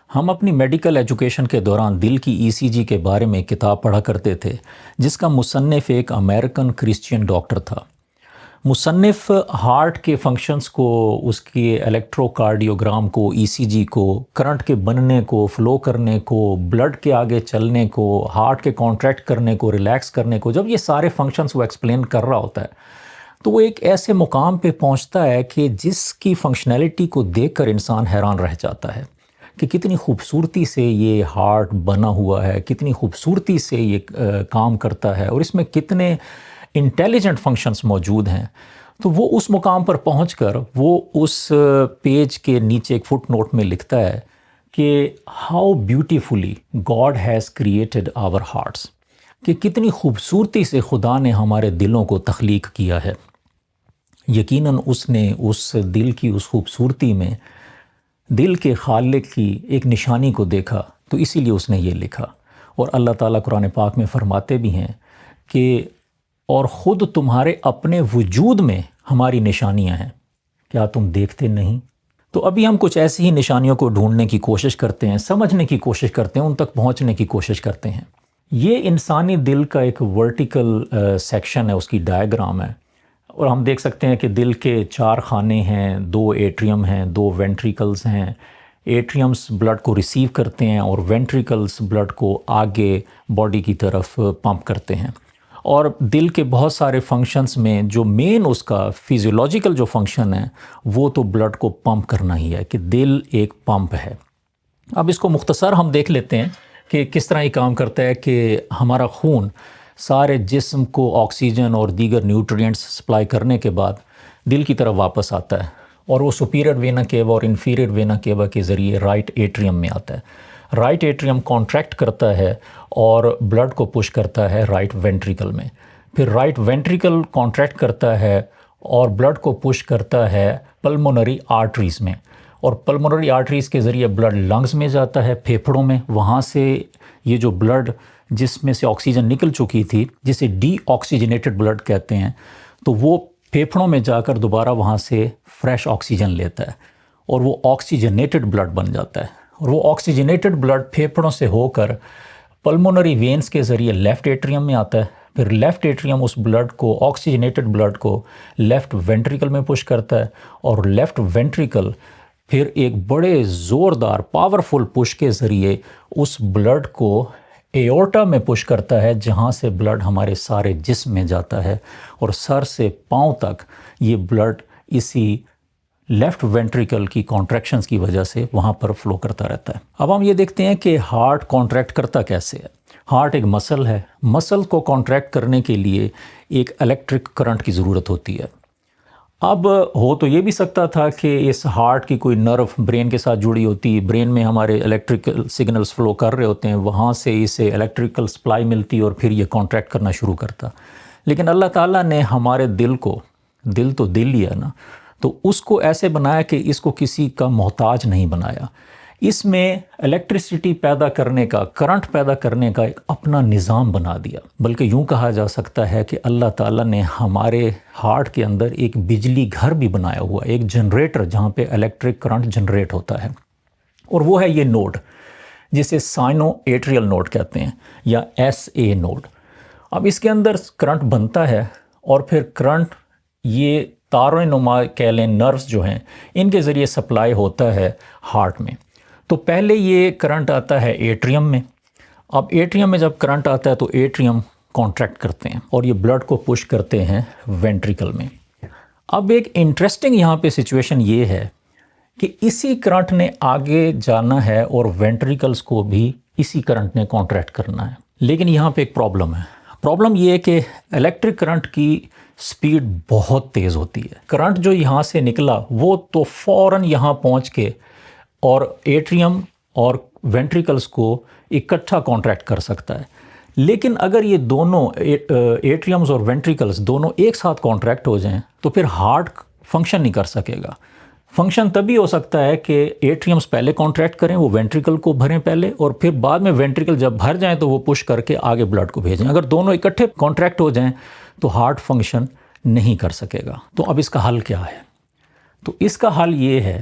ہم اپنی medical education کے دوران دل کی ای سی جی کے بارے میں کتاب پڑھا کرتے تھے جس کا مصنف ایک امریکن کرسچین ڈاکٹر تھا۔ مصنف ہارٹ کے فنکشنز کو، اس کے الیکٹرو کارڈیوگرام کو، ای سی جی کو، کرنٹ کے بننے کو، فلو کرنے کو، بلڈ کے آگے چلنے کو، ہارٹ کے کانٹریکٹ کرنے کو، ریلیکس کرنے کو، جب یہ سارے فنکشنز وہ ایکسپلین کر رہا ہوتا ہے تو وہ ایک ایسے مقام پہ پہنچتا ہے کہ جس کی فنکشنالٹی کو دیکھ کر انسان حیران رہ جاتا ہے کہ کتنی خوبصورتی سے یہ ہارٹ بنا ہوا ہے، کتنی خوبصورتی سے یہ کام کرتا ہے، اور اس میں کتنے انٹیلیجنٹ فنکشنز موجود ہیں۔ تو وہ اس مقام پر پہنچ کر وہ اس پیج کے نیچے ایک فٹ نوٹ میں لکھتا ہے کہ how beautifully God has created our hearts, کہ کتنی خوبصورتی سے خدا نے ہمارے دلوں کو تخلیق کیا ہے۔ یقیناً اس نے اس دل کی اس خوبصورتی میں دل کے خالق کی ایک نشانی کو دیکھا، تو اسی لیے اس نے یہ لکھا۔ اور اللہ تعالیٰ قرآن پاک میں فرماتے بھی ہیں کہ اور خود تمہارے اپنے وجود میں ہماری نشانیاں ہیں، کیا تم دیکھتے نہیں؟ تو ابھی ہم کچھ ایسی ہی نشانیوں کو ڈھونڈنے کی کوشش کرتے ہیں، سمجھنے کی کوشش کرتے ہیں، ان تک پہنچنے کی کوشش کرتے ہیں۔ یہ انسانی دل کا ایک ورٹیکل سیکشن ہے، اس کی ڈائیگرام ہے، اور ہم دیکھ سکتے ہیں کہ دل کے 4 خانے ہیں، 2 ایٹریم ہیں، 2 وینٹریکلز ہیں۔ ایٹریمز بلڈ کو ریسیو کرتے ہیں اور وینٹریکلز بلڈ کو آگے باڈی کی طرف پمپ کرتے ہیں۔ اور دل کے بہت سارے فنکشنز میں جو مین اس کا فیزیولوجیکل جو فنکشن ہے وہ تو بلڈ کو پمپ کرنا ہی ہے، کہ دل ایک پمپ ہے۔ اب اس کو مختصر ہم دیکھ لیتے ہیں کہ کس طرح یہ کام کرتا ہے کہ ہمارا خون سارے جسم کو آکسیجن اور دیگر نیوٹرینٹس سپلائی کرنے کے بعد دل کی طرف واپس آتا ہے، اور وہ سپیریئر وینا کیوا اور انفیریئر وینا کیوا کے ذریعے رائٹ ایٹریم میں آتا ہے۔ رائٹ ایٹریم کانٹریکٹ کرتا ہے اور بلڈ کو پش کرتا ہے رائٹ وینٹریکل میں، پھر رائٹ وینٹریکل کانٹریکٹ کرتا ہے اور بلڈ کو پش کرتا ہے پلمونری آرٹریز میں، اور پلمونری آرٹریز کے ذریعے بلڈ لنگز میں جاتا ہے، پھیپھڑوں میں، وہاں سے یہ جو بلڈ جس میں سے آکسیجن نکل چکی تھی، جسے ڈی آکسیجنیٹڈ بلڈ کہتے ہیں، تو وہ پھیپھڑوں میں جا کر دوبارہ وہاں سے فریش آکسیجن لیتا ہے اور وہ آکسیجنیٹڈ بلڈ بن جاتا ہے، اور وہ آکسیجنیٹڈ بلڈ پھیپھڑوں سے ہو کر پلمونری وینز کے ذریعے لیفٹ ایٹریم میں آتا ہے، پھر لیفٹ ایٹریم اس بلڈ کو، آکسیجنیٹڈ بلڈ کو لیفٹ وینٹریکل میں پش کرتا ہے، اور لیفٹ وینٹریکل پھر ایک بڑے زوردار پاورفل پش کے ذریعے اس بلڈ کو ایورٹا میں پش کرتا ہے، جہاں سے بلڈ ہمارے سارے جسم میں جاتا ہے، اور سر سے پاؤں تک یہ بلڈ اسی لیفٹ وینٹریکل کی کانٹریکشنز کی وجہ سے وہاں پر فلو کرتا رہتا ہے۔ اب ہم یہ دیکھتے ہیں کہ ہارٹ کانٹریکٹ کرتا کیسے ہے۔ ہارٹ ایک مسل ہے، مسل کو کانٹریکٹ کرنے کے لیے ایک الیکٹرک کرنٹ کی ضرورت ہوتی ہے۔ اب ہو تو یہ بھی سکتا تھا کہ اس ہارٹ کی کوئی نرو برین کے ساتھ جڑی ہوتی، برین میں ہمارے الیکٹریکل سگنلز فلو کر رہے ہوتے ہیں، وہاں سے اسے الیکٹریکل سپلائی ملتی اور پھر یہ کانٹریکٹ کرنا شروع کرتا۔ لیکن اللہ تعالیٰ نے ہمارے دل کو، دل تو دل ہی ہے نا، تو اس کو ایسے بنایا کہ اس کو کسی کا محتاج نہیں بنایا۔ اس میں الیکٹریسٹی پیدا کرنے کا، کرنٹ پیدا کرنے کا ایک اپنا نظام بنا دیا، بلکہ یوں کہا جا سکتا ہے کہ اللہ تعالیٰ نے ہمارے ہارٹ کے اندر ایک بجلی گھر بھی بنایا ہوا، ایک جنریٹر جہاں پہ الیکٹرک کرنٹ جنریٹ ہوتا ہے، اور وہ ہے یہ نوڈ جسے سائنو ایٹریل نوڈ کہتے ہیں یا ایس اے نوڈ۔ اب اس کے اندر کرنٹ بنتا ہے، اور پھر کرنٹ یہ تاروں نما کہہ لیں، نروز جو ہیں، ان کے ذریعے سپلائی ہوتا ہے ہارٹ میں۔ تو پہلے یہ کرنٹ آتا ہے ایٹریم میں، اب ایٹریم میں جب کرنٹ آتا ہے تو ایٹریم کانٹریکٹ کرتے ہیں اور یہ بلڈ کو پش کرتے ہیں وینٹریکل میں۔ اب ایک انٹرسٹنگ یہاں پہ سچویشن یہ ہے کہ اسی کرنٹ نے آگے جانا ہے اور وینٹریکلز کو بھی اسی کرنٹ نے کانٹریکٹ کرنا ہے، لیکن یہاں پہ ایک پرابلم ہے۔ پرابلم یہ ہے کہ الیکٹرک کرنٹ کی سپیڈ بہت تیز ہوتی ہے۔ کرنٹ جو یہاں سے نکلا وہ تو فوراً یہاں پہنچ کے اور ایٹریم اور وینٹریکلز کو اکٹھا کانٹریکٹ کر سکتا ہے، لیکن اگر یہ دونوں ایٹریمز اور وینٹریکلز دونوں ایک ساتھ کانٹریکٹ ہو جائیں تو پھر ہارٹ فنکشن نہیں کر سکے گا۔ فنکشن تبھی ہو سکتا ہے کہ ایٹریمز پہلے کانٹریکٹ کریں، وہ وینٹریکل کو بھریں پہلے، اور پھر بعد میں وینٹریکل جب بھر جائیں تو وہ پش کر کے آگے بلڈ کو بھیجیں۔ اگر دونوں اکٹھے کانٹریکٹ ہو جائیں تو ہارٹ فنکشن نہیں کر سکے گا۔ تو اب اس کا حل کیا ہے؟ تو اس کا حل یہ ہے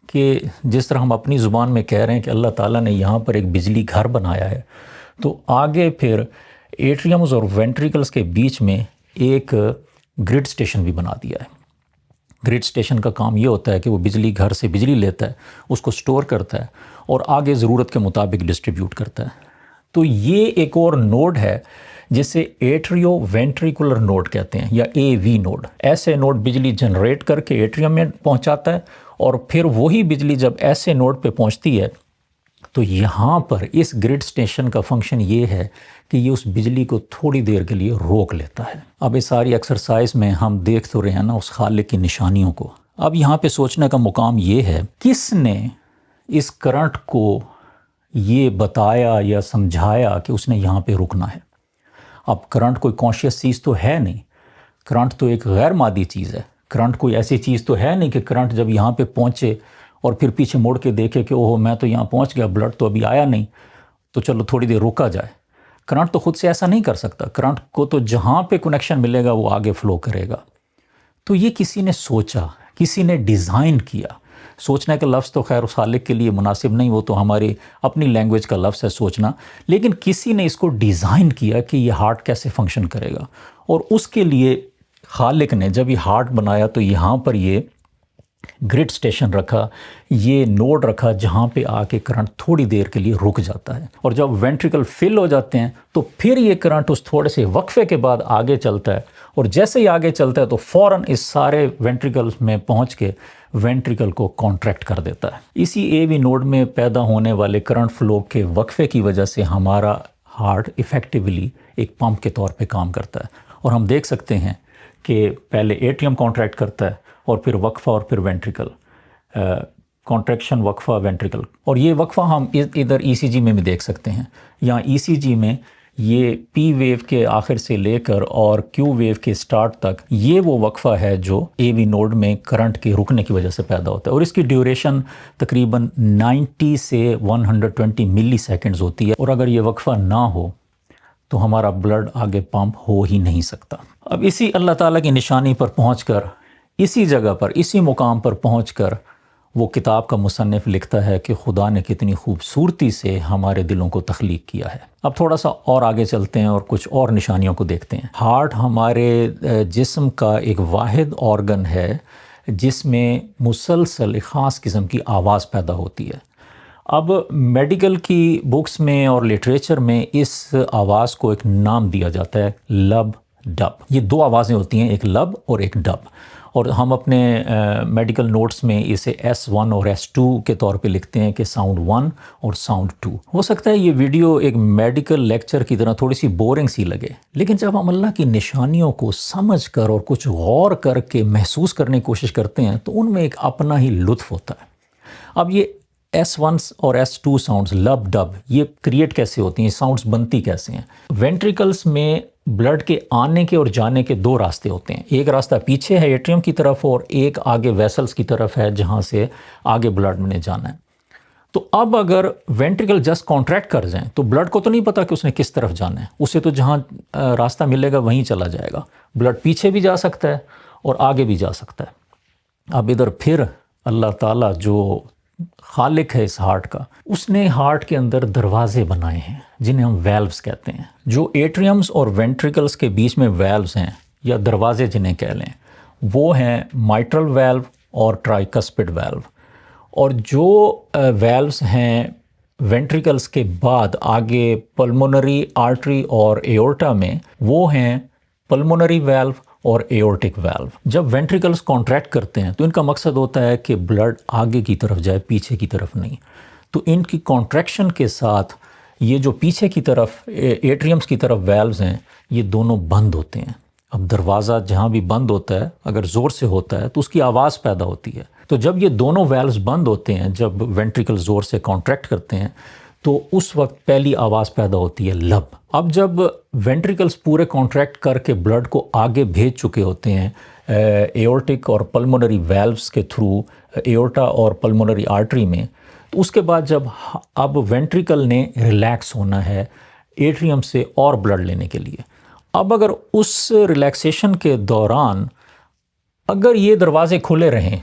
کہ جس طرح ہم اپنی زبان میں کہہ رہے ہیں کہ اللہ تعالیٰ نے یہاں پر ایک بجلی گھر بنایا ہے، تو آگے پھر ایٹریمز اور وینٹریکلز کے بیچ میں ایک گرڈ سٹیشن بھی بنا دیا ہے۔ گرڈ سٹیشن کا کام یہ ہوتا ہے کہ وہ بجلی گھر سے بجلی لیتا ہے، اس کو سٹور کرتا ہے اور آگے ضرورت کے مطابق ڈسٹریبیوٹ کرتا ہے۔ تو یہ ایک اور نوڈ ہے جسے ایٹریو وینٹریکولر نوڈ کہتے ہیں یا اے وی نوڈ۔ ایسے نوڈ بجلی جنریٹ کر کے ایٹریم میں پہنچاتا ہے اور پھر وہی بجلی جب ایسے نوڈ پہ پہنچتی ہے تو یہاں پر اس گرڈ سٹیشن کا فنکشن یہ ہے کہ یہ اس بجلی کو تھوڑی دیر کے لیے روک لیتا ہے۔ اب اس ساری ایکسرسائز میں ہم دیکھ تو رہے ہیں نا اس خالق کی نشانیوں کو۔ اب یہاں پہ سوچنے کا مقام یہ ہے، کس نے اس کرنٹ کو یہ بتایا یا سمجھایا کہ اس نے یہاں پہ رکنا ہے؟ اب کرنٹ کوئی کانشیس چیز تو ہے نہیں، کرنٹ تو ایک غیر مادی چیز ہے۔ کرنٹ کوئی ایسی چیز تو ہے نہیں کہ کرنٹ جب یہاں پہ پہنچے اور پھر پیچھے مڑ کے دیکھے کہ اوہ میں تو یہاں پہنچ گیا، بلڈ تو ابھی آیا نہیں، تو چلو تھوڑی دیر رکا جائے۔ کرنٹ تو خود سے ایسا نہیں کر سکتا، کرنٹ کو تو جہاں پہ کنیکشن ملے گا وہ آگے فلو کرے گا۔ تو یہ کسی نے سوچا، کسی نے ڈیزائن کیا۔ سوچنے کا لفظ تو خیر اس خالق کے لیے مناسب نہیں، وہ تو ہماری اپنی لینگویج کا لفظ ہے سوچنا، لیکن کسی نے اس کو ڈیزائن کیا کہ یہ ہارٹ کیسے فنکشن کرے گا، اور اس کے لیے خالق نے جب یہ ہارٹ بنایا تو یہاں پر یہ گرڈ سٹیشن رکھا، یہ نوڈ رکھا جہاں پہ آ کے کرنٹ تھوڑی دیر کے لیے رک جاتا ہے، اور جب وینٹریکل فل ہو جاتے ہیں تو پھر یہ کرنٹ اس تھوڑے سے وقفے کے بعد آگے چلتا ہے، اور جیسے ہی آگے چلتا ہے تو فوراً اس سارے وینٹریکلز میں پہنچ کے وینٹریکل کو کانٹریکٹ کر دیتا ہے۔ اسی اے وی نوڈ میں پیدا ہونے والے کرنٹ فلو کے وقفے کی وجہ سے ہمارا ہارٹ ایفیکٹیولی ایک پمپ کے طور پہ کام کرتا ہے، اور ہم دیکھ سکتے ہیں کہ پہلے ایٹریم کانٹریکٹ کرتا ہے اور پھر وقفہ اور پھر وینٹریکل، کانٹریکشن وقفہ وینٹریکل، اور یہ وقفہ ہم ادھر ای سی جی میں بھی دیکھ سکتے ہیں۔ یہاں ای سی جی میں یہ پی ویو کے آخر سے لے کر اور کیو ویو کے سٹارٹ تک یہ وہ وقفہ ہے جو اے وی نوڈ میں کرنٹ کے رکنے کی وجہ سے پیدا ہوتا ہے، اور اس کی ڈیوریشن تقریباً 90 سے 120 ملی سیکنڈز ہوتی ہے، اور اگر یہ وقفہ نہ ہو تو ہمارا بلڈ آگے پمپ ہو ہی نہیں سکتا۔ اب اسی اللہ تعالیٰ کی نشانی پر پہنچ کر، اسی جگہ پر، اسی مقام پر پہنچ کر وہ کتاب کا مصنف لکھتا ہے کہ خدا نے کتنی خوبصورتی سے ہمارے دلوں کو تخلیق کیا ہے۔ اب تھوڑا سا اور آگے چلتے ہیں اور کچھ اور نشانیوں کو دیکھتے ہیں۔ ہارٹ ہمارے جسم کا ایک واحد آرگن ہے جس میں مسلسل ایک خاص قسم کی آواز پیدا ہوتی ہے۔ اب میڈیکل کی بکس میں اور لٹریچر میں اس آواز کو ایک نام دیا جاتا ہے، لب ڈب۔ یہ دو آوازیں ہوتی ہیں، ایک لب اور ایک ڈب، اور ہم اپنے میڈیکل نوٹس میں اسے S1 اور S2 کے طور پہ لکھتے ہیں کہ ساؤنڈ 1 اور ساؤنڈ 2۔ ہو سکتا ہے یہ ویڈیو ایک میڈیکل لیکچر کی طرح تھوڑی سی بورنگ سی لگے، لیکن جب ہم اللہ کی نشانیوں کو سمجھ کر اور کچھ غور کر کے محسوس کرنے کی کوشش کرتے ہیں تو ان میں ایک اپنا ہی لطف ہوتا ہے۔ اب یہ S1 اور S2 ساؤنڈز، لب ڈب، یہ کریٹ کیسے ہوتی ہیں، ساؤنڈز بنتی کیسے ہیں؟ وینٹریکلز میں بلڈ کے آنے کے اور جانے کے دو راستے ہوتے ہیں، ایک راستہ پیچھے ہے ایٹریم کی طرف اور ایک آگے ویسلز کی طرف ہے جہاں سے آگے بلڈ نے جانا ہے۔ تو اب اگر وینٹریکل جسٹ کانٹریکٹ کر جائیں تو بلڈ کو تو نہیں پتا کہ اس نے کس طرف جانا ہے، اسے تو جہاں راستہ ملے گا وہیں چلا جائے گا۔ بلڈ پیچھے بھی جا سکتا ہے اور آگے بھی جا سکتا ہے۔ اب ادھر پھر اللہ تعالیٰ جو خالق ہے اس ہارٹ کا، اس نے ہارٹ کے اندر دروازے بنائے ہیں جنہیں ہم ویلوز کہتے ہیں۔ جو ایٹریمز اور وینٹریکلز کے بیچ میں ویلوز ہیں یا دروازے جنہیں کہہ لیں، وہ ہیں مائٹرل ویلو اور ٹرائیکسپڈ ویلو، اور جو ویلوز ہیں وینٹریکلز کے بعد آگے پلمونری آرٹری اور ایورٹا میں، وہ ہیں پلمونری ویلو اور ایورٹک ویلو۔ جب وینٹریکلز کانٹریکٹ کرتے ہیں تو ان کا مقصد ہوتا ہے کہ بلڈ آگے کی طرف جائے، پیچھے کی طرف نہیں۔ تو ان کی کانٹریکشن کے ساتھ یہ جو پیچھے کی طرف ایٹریمز کی طرف ویلوز ہیں یہ دونوں بند ہوتے ہیں۔ اب دروازہ جہاں بھی بند ہوتا ہے اگر زور سے ہوتا ہے تو اس کی آواز پیدا ہوتی ہے، تو جب یہ دونوں ویلوز بند ہوتے ہیں، جب وینٹریکل زور سے کانٹریکٹ کرتے ہیں تو اس وقت پہلی آواز پیدا ہوتی ہے لب۔ اب جب وینٹریکلز پورے کانٹریکٹ کر کے بلڈ کو آگے بھیج چکے ہوتے ہیں ایورٹک اور پلمونری ویلوز کے تھرو ایورٹا اور پلمونری آرٹری میں، تو اس کے بعد جب اب وینٹریکل نے ریلیکس ہونا ہے ایٹریم سے اور بلڈ لینے کے لیے، اب اگر اس ریلیکسیشن کے دوران اگر یہ دروازے کھلے رہیں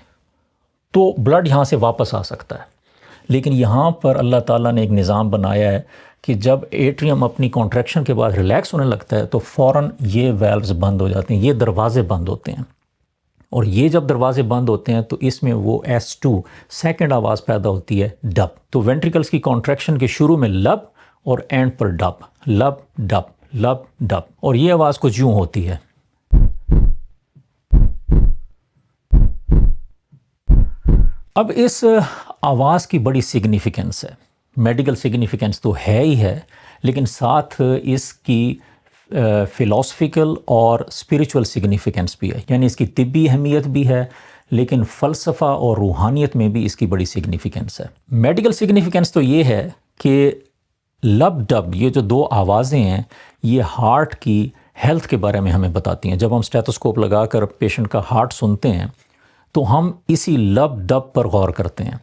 تو بلڈ یہاں سے واپس آ سکتا ہے. لیکن یہاں پر اللہ تعالیٰ نے ایک نظام بنایا ہے کہ جب ایٹریم اپنی کانٹریکشن کے بعد ریلیکس ہونے لگتا ہے تو فوراً یہ ویلوز بند ہو جاتے ہیں، یہ دروازے بند ہوتے ہیں. اور یہ جب دروازے بند ہوتے ہیں تو اس میں وہ S2 سیکنڈ آواز پیدا ہوتی ہے، ڈب. تو وینٹریکلز کی کانٹریکشن کے شروع میں لب اور اینڈ پر ڈب، لب ڈب، لب ڈب. اور یہ آواز کچھ یوں ہوتی ہے. اب اس آواز کی بڑی سگنیفیکنس ہے، میڈیکل سگنیفیکنس تو ہے ہی ہے، لیکن ساتھ اس کی فلاسفیکل اور اسپریچول سگنیفیکنس بھی ہے. یعنی اس کی طبی اہمیت بھی ہے، لیکن فلسفہ اور روحانیت میں بھی اس کی بڑی سگنیفیکنس ہے. میڈیکل سگنیفیکنس تو یہ ہے کہ لب ڈب، یہ جو دو آوازیں ہیں، یہ ہارٹ کی ہیلتھ کے بارے میں ہمیں بتاتی ہیں. جب ہم اسٹیتھوسکوپ لگا کر پیشنٹ کا ہارٹ سنتے ہیں تو ہم اسی لب ڈب پر غور کرتے ہیں،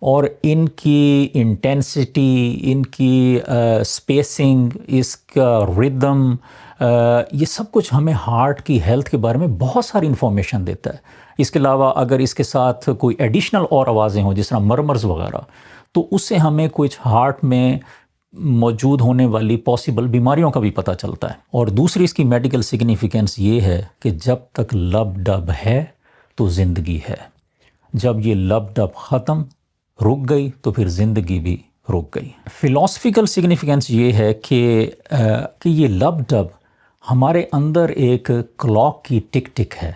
اور ان کی انٹینسٹی، ان کی سپیسنگ، اس کا ردم، یہ سب کچھ ہمیں ہارٹ کی ہیلتھ کے بارے میں بہت ساری انفارمیشن دیتا ہے. اس کے علاوہ اگر اس کے ساتھ کوئی ایڈیشنل اور آوازیں ہوں جس طرح مرمرز وغیرہ، تو اس سے ہمیں کچھ ہارٹ میں موجود ہونے والی پاسبل بیماریوں کا بھی پتہ چلتا ہے. اور دوسری اس کی میڈیکل سگنیفیکنس یہ ہے کہ جب تک لب ڈب ہے تو زندگی ہے، جب یہ لب ڈب ختم رک گئی تو پھر زندگی بھی رک گئی. فلاسفیکل سگنیفیکنس یہ ہے کہ یہ لب ڈب ہمارے اندر ایک کلاک کی ٹک ٹک ہے،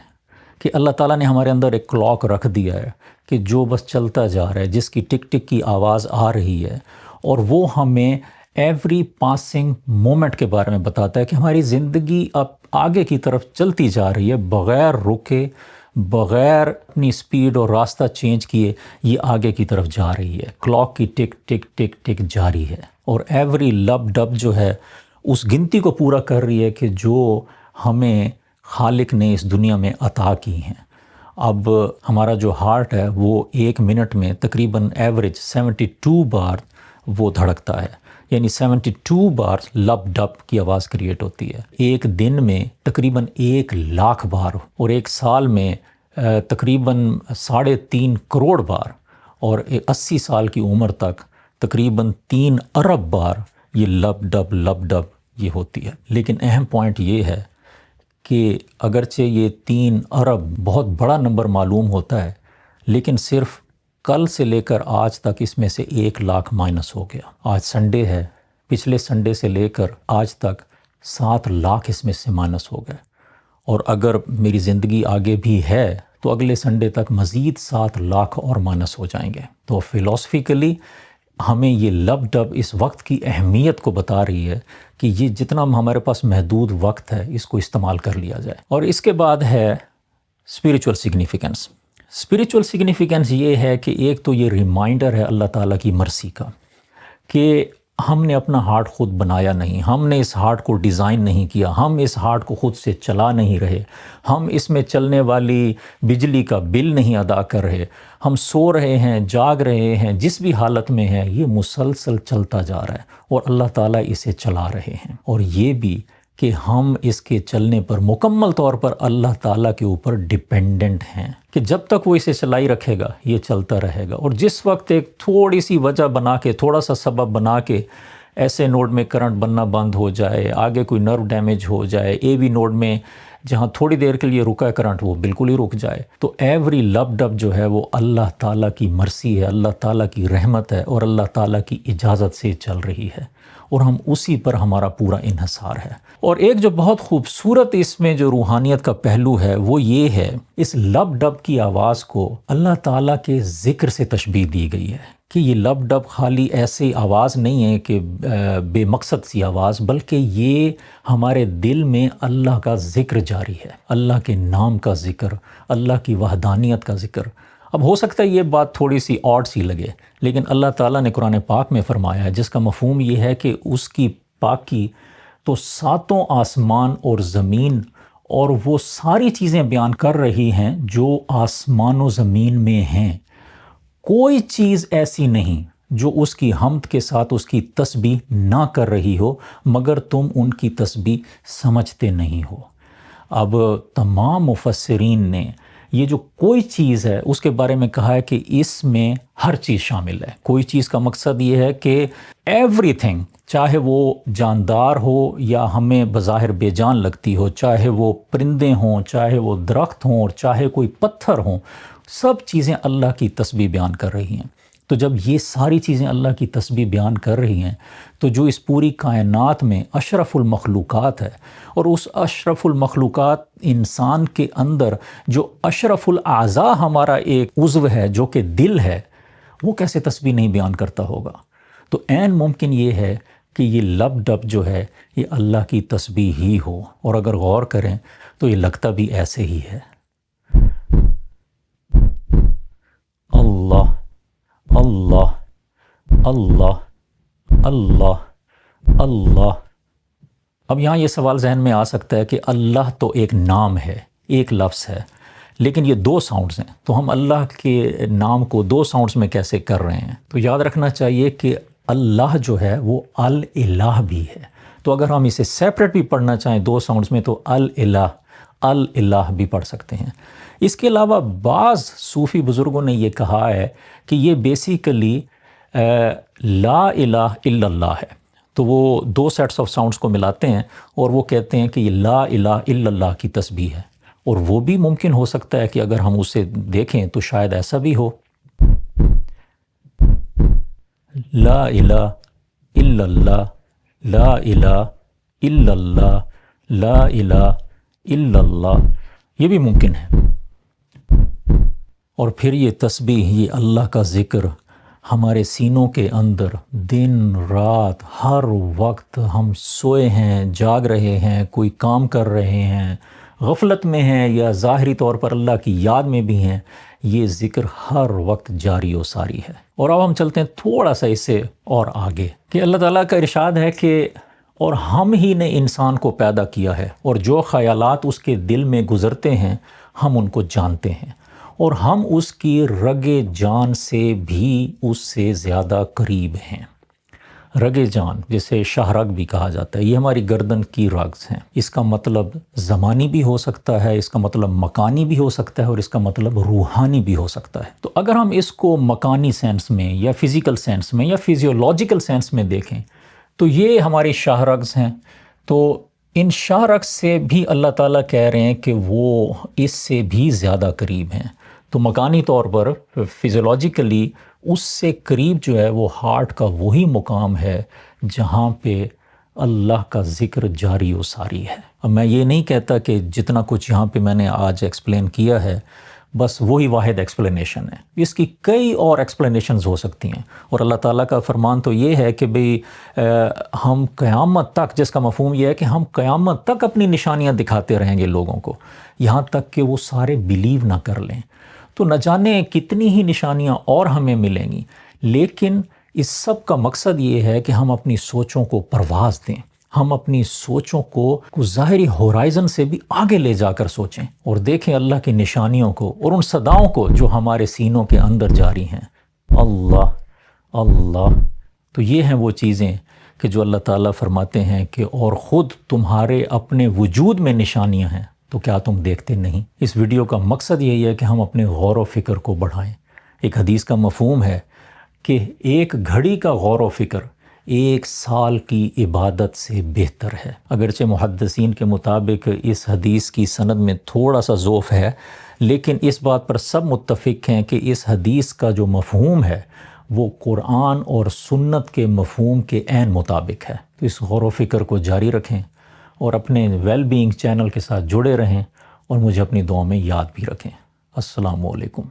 کہ اللہ تعالیٰ نے ہمارے اندر ایک کلاک رکھ دیا ہے کہ جو بس چلتا جا رہا ہے، جس کی ٹک ٹک کی آواز آ رہی ہے، اور وہ ہمیں ایوری پاسنگ مومنٹ کے بارے میں بتاتا ہے کہ ہماری زندگی اب آگے کی طرف چلتی جا رہی ہے، بغیر رکے، بغیر اپنی سپیڈ اور راستہ چینج کیے یہ آگے کی طرف جا رہی ہے. کلاک کی ٹک ٹک ٹک ٹک جاری ہے، اور ایوری لب ڈب جو ہے اس گنتی کو پورا کر رہی ہے کہ جو ہمیں خالق نے اس دنیا میں عطا کی ہیں. اب ہمارا جو ہارٹ ہے وہ ایک منٹ میں تقریباً ایوریج 72 بار وہ دھڑکتا ہے، یعنی 72 بار لب ڈب کی آواز کریٹ ہوتی ہے. ایک دن میں تقریباً 1,00,000 بار، اور ایک سال میں تقریباً 3.5 کروڑ بار، اور 80 سال کی عمر تک تقریباً 3 ارب بار یہ لب ڈب یہ ہوتی ہے. لیکن اہم پوائنٹ یہ ہے کہ اگرچہ یہ 3 ارب بہت بڑا نمبر معلوم ہوتا ہے، لیکن صرف کل سے لے کر آج تک اس میں سے 1,00,000 مائنس ہو گیا. آج سنڈے ہے، پچھلے سنڈے سے لے کر آج تک 7,00,000 اس میں سے مائنس ہو گئے. اور اگر میری زندگی آگے بھی ہے تو اگلے سنڈے تک مزید 7,00,000 اور مائنس ہو جائیں گے. تو فلاسفیکلی ہمیں یہ لب ڈب اس وقت کی اہمیت کو بتا رہی ہے کہ یہ جتنا ہمارے پاس محدود وقت ہے اس کو استعمال کر لیا جائے. اور اس کے بعد ہے اسپریچول سگنیفیکنس. اسپریچول سگنیفیکنس یہ ہے کہ ایک تو یہ ریمائنڈر ہے اللہ تعالیٰ کی مرسی کا کہ ہم نے اپنا ہارٹ خود بنایا نہیں، ہم نے اس ہارٹ کو ڈیزائن نہیں کیا، ہم اس ہارٹ کو خود سے چلا نہیں رہے، ہم اس میں چلنے والی بجلی کا بل نہیں ادا کر رہے، ہم سو رہے ہیں، جاگ رہے ہیں، جس بھی حالت میں ہیں یہ مسلسل چلتا جا رہا ہے اور اللہ تعالیٰ اسے چلا رہے ہیں. اور یہ بھی کہ ہم اس کے چلنے پر مکمل طور پر اللہ تعالیٰ کے اوپر ڈیپینڈنٹ ہیں کہ جب تک وہ اسے چلائی رکھے گا یہ چلتا رہے گا. اور جس وقت ایک تھوڑی سی وجہ بنا کے، تھوڑا سا سبب بنا کے ایسے نوڈ میں کرنٹ بننا بند ہو جائے، آگے کوئی نرو ڈیمیج ہو جائے، اے وی نوڈ میں جہاں تھوڑی دیر کے لیے رکا ہے کرنٹ وہ بالکل ہی رک جائے، تو ایوری لب ڈب جو ہے وہ اللہ تعالیٰ کی مرسی ہے، اللہ تعالیٰ کی رحمت ہے اور اللہ تعالیٰ کی اجازت سے چل رہی ہے، اور ہم اسی پر ہمارا پورا انحصار ہے. اور ایک جو بہت خوبصورت اس میں جو روحانیت کا پہلو ہے وہ یہ ہے، اس لب ڈب کی آواز کو اللہ تعالیٰ کے ذکر سے تشبیہ دی گئی ہے کہ یہ لب ڈب خالی ایسی آواز نہیں ہے کہ بے مقصد سی آواز، بلکہ یہ ہمارے دل میں اللہ کا ذکر جاری ہے، اللہ کے نام کا ذکر، اللہ کی وحدانیت کا ذکر. اب ہو سکتا ہے یہ بات تھوڑی سی آڈ سی لگے، لیکن اللہ تعالیٰ نے قرآن پاک میں فرمایا ہے جس کا مفہوم یہ ہے کہ اس کی پاکی تو 7 آسمان اور زمین اور وہ ساری چیزیں بیان کر رہی ہیں جو آسمان و زمین میں ہیں. کوئی چیز ایسی نہیں جو اس کی حمد کے ساتھ اس کی تسبیح نہ کر رہی ہو، مگر تم ان کی تسبیح سمجھتے نہیں ہو. اب تمام مفسرین نے یہ جو کوئی چیز ہے اس کے بارے میں کہا ہے کہ اس میں ہر چیز شامل ہے۔ کوئی چیز کا مقصد یہ ہے کہ ایوری تھنگ، چاہے وہ جاندار ہو یا ہمیں بظاہر بے جان لگتی ہو، چاہے وہ پرندے ہوں، چاہے وہ درخت ہوں، اور چاہے کوئی پتھر ہوں، سب چیزیں اللہ کی تسبیح بیان کر رہی ہیں۔ تو جب یہ ساری چیزیں اللہ کی تسبیح بیان کر رہی ہیں تو جو اس پوری کائنات میں اشرف المخلوقات ہے، اور اس اشرف المخلوقات انسان کے اندر جو اشرف الاعضاء ہمارا ایک عضو ہے جو کہ دل ہے، وہ کیسے تسبیح نہیں بیان کرتا ہوگا؟ تو عین ممکن یہ ہے کہ یہ لب ڈب جو ہے یہ اللہ کی تسبیح ہی ہو، اور اگر غور کریں تو یہ لگتا بھی ایسے ہی ہے۔ اللہ اللہ اللہ اللہ اللہ۔ اب یہاں یہ سوال ذہن میں آ سکتا ہے کہ اللہ تو ایک نام ہے، ایک لفظ ہے، لیکن یہ دو ساؤنڈز ہیں، تو ہم اللہ کے نام کو دو ساؤنڈز میں کیسے کر رہے ہیں؟ تو یاد رکھنا چاہیے کہ اللہ جو ہے وہ الالہ بھی ہے، تو اگر ہم اسے سیپریٹ بھی پڑھنا چاہیں دو ساؤنڈز میں تو الالہ بھی پڑھ سکتے ہیں۔ اس کے علاوہ بعض صوفی بزرگوں نے یہ کہا ہے کہ یہ بیسیکلی لا الہ الا اللہ ہے، تو وہ دو سیٹس آف ساؤنڈز کو ملاتے ہیں اور وہ کہتے ہیں کہ یہ لا الہ الا اللہ کی تسبیح ہے، اور وہ بھی ممکن ہو سکتا ہے کہ اگر ہم اسے دیکھیں تو شاید ایسا بھی ہو، لا الہ الا اللہ، لا الہ الا اللہ، لا الہ الا اللہ، یہ بھی ممکن ہے۔ اور پھر یہ تسبیح، یہ اللہ کا ذکر ہمارے سینوں کے اندر دن رات ہر وقت، ہم سوئے ہیں، جاگ رہے ہیں، کوئی کام کر رہے ہیں، غفلت میں ہیں یا ظاہری طور پر اللہ کی یاد میں بھی ہیں، یہ ذکر ہر وقت جاری و ساری ہے۔ اور اب ہم چلتے ہیں تھوڑا سا اس سے اور آگے کہ اللہ تعالیٰ کا ارشاد ہے کہ اور ہم ہی نے انسان کو پیدا کیا ہے، اور جو خیالات اس کے دل میں گزرتے ہیں ہم ان کو جانتے ہیں، اور ہم اس کی رگ جان سے بھی اس سے زیادہ قریب ہیں۔ رگ جان جسے شاہ رگ بھی کہا جاتا ہے، یہ ہماری گردن کی رگز ہیں۔ اس کا مطلب زمانی بھی ہو سکتا ہے، اس کا مطلب مکانی بھی ہو سکتا ہے، اور اس کا مطلب روحانی بھی ہو سکتا ہے۔ تو اگر ہم اس کو مکانی سینس میں یا فزیکل سینس میں یا فزیولوجیکل سینس میں دیکھیں تو یہ ہماری شاہ رگز ہیں، تو ان شاہ رگز سے بھی اللہ تعالیٰ کہہ رہے ہیں کہ وہ اس سے بھی زیادہ قریب ہیں۔ تو مکانی طور پر فزیولوجیکلی اس سے قریب جو ہے وہ ہارٹ کا وہی مقام ہے جہاں پہ اللہ کا ذکر جاری و ساری ہے۔ اب میں یہ نہیں کہتا کہ جتنا کچھ یہاں پہ میں نے آج ایکسپلین کیا ہے بس وہی واحد ایکسپلینیشن ہے، اس کی کئی اور ایکسپلینیشنز ہو سکتی ہیں، اور اللہ تعالیٰ کا فرمان تو یہ ہے کہ بھئی ہم قیامت تک، جس کا مفہوم یہ ہے کہ ہم قیامت تک اپنی نشانیاں دکھاتے رہیں گے لوگوں کو، یہاں تک کہ وہ سارے بلیو نہ کر لیں۔ تو نہ جانے کتنی ہی نشانیاں اور ہمیں ملیں گی، لیکن اس سب کا مقصد یہ ہے کہ ہم اپنی سوچوں کو پرواز دیں، ہم اپنی سوچوں کو ظاہری ہورائزن سے بھی آگے لے جا کر سوچیں اور دیکھیں اللہ کی نشانیوں کو اور ان صداؤں کو جو ہمارے سینوں کے اندر جاری ہیں۔ اللہ اللہ، تو یہ ہیں وہ چیزیں کہ جو اللہ تعالیٰ فرماتے ہیں کہ اور خود تمہارے اپنے وجود میں نشانیاں ہیں، تو کیا تم دیکھتے نہیں؟ اس ویڈیو کا مقصد یہی ہے کہ ہم اپنے غور و فکر کو بڑھائیں۔ ایک حدیث کا مفہوم ہے کہ ایک گھڑی کا غور و فکر 1 سال کی عبادت سے بہتر ہے۔ اگرچہ محدثین کے مطابق اس حدیث کی سند میں تھوڑا سا ضعف ہے، لیکن اس بات پر سب متفق ہیں کہ اس حدیث کا جو مفہوم ہے وہ قرآن اور سنت کے مفہوم کے عین مطابق ہے۔ تو اس غور و فکر کو جاری رکھیں اور اپنے ویل بینگ چینل کے ساتھ جڑے رہیں، اور مجھے اپنی دعاؤں میں یاد بھی رکھیں۔ السلام علیکم۔